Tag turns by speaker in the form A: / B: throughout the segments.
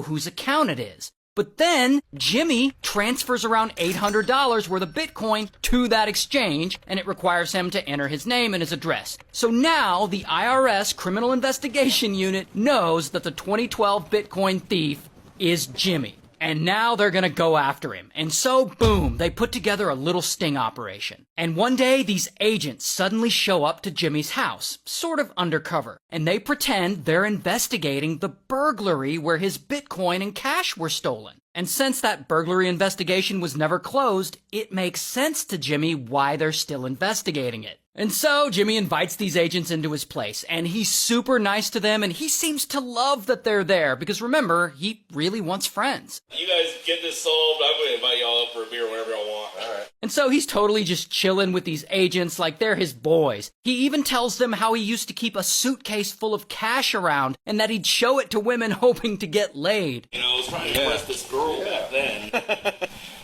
A: whose account it is. But then Jimmy transfers around $800 worth of Bitcoin to that exchange, and it requires him to enter his name and his address. So now the IRS Criminal Investigation Unit knows that the 2012 Bitcoin thief is Jimmy. And now they're gonna go after him. And so, boom, they put together a little sting operation. And one day, these agents suddenly show up to Jimmy's house, sort of undercover. And they pretend they're investigating the burglary where his Bitcoin and cash were stolen. And since that burglary investigation was never closed, it makes sense to Jimmy why they're still investigating it. And so Jimmy invites these agents into his place, and he's super nice to them, and he seems to love that they're there, because remember, he really wants friends.
B: You guys get this solved, I'm going to invite y'all up for a beer whenever y'all want. All right.
A: And so he's totally just chilling with these agents like they're his boys. He even tells them how he used to keep a suitcase full of cash around, and that he'd show it to women hoping to get laid.
B: You know, I was trying to impress this girl back then.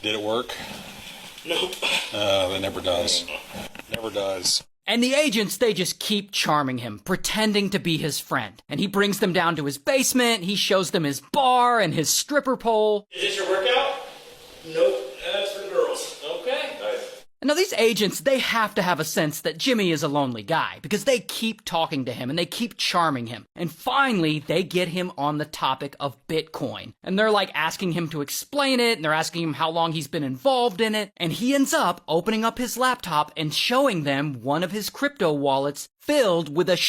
C: Did it work?
B: Nope.
C: It never does. Never does.
A: And the agents, they just keep charming him, pretending to be his friend. And he brings them down to his basement, he shows them his bar and his stripper pole.
B: Is this your workout? Nope. That's for girls. Okay. Nice.
A: And now these agents, they have to have a sense that Jimmy is a lonely guy, because they keep talking to him and they keep charming him. And finally, they get him on the topic of Bitcoin. And they're like asking him to explain it, and they're asking him how long he's been involved in it. And he ends up opening up his laptop and showing them one of his crypto wallets filled with a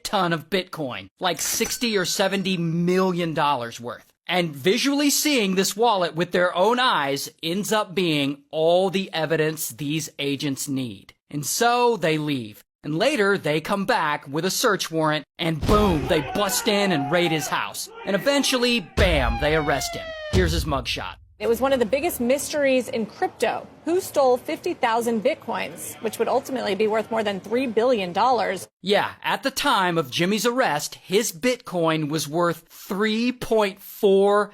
A: ton of Bitcoin, like 60 or 70 million dollars worth. And visually seeing this wallet with their own eyes ends up being all the evidence these agents need. And so they leave. And later, they come back with a search warrant, and boom, they bust in and raid his house. And eventually, bam, they arrest him. Here's his mugshot.
D: It was one of the biggest mysteries in crypto. Who stole 50,000 Bitcoins, which would ultimately be worth more than $3 billion?
A: Yeah, at the time of Jimmy's arrest, his Bitcoin was worth $3.4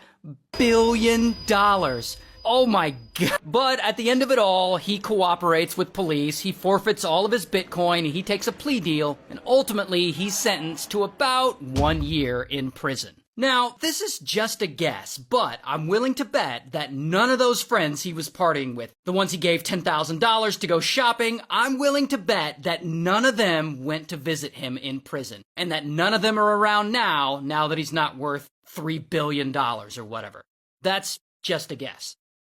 A: billion. Oh my God. But at the end of it all, he cooperates with police, he forfeits all of his Bitcoin, he takes a plea deal, and ultimately he's sentenced to about 1 year in prison. Now, this is just a guess, but I'm willing to bet that none of those friends he was partying with, the ones he gave $10,000 to go shopping, I'm willing to bet that none of them went to visit him in prison, and that none of them are around now that he's not worth $3 billion or whatever. That's just a guess.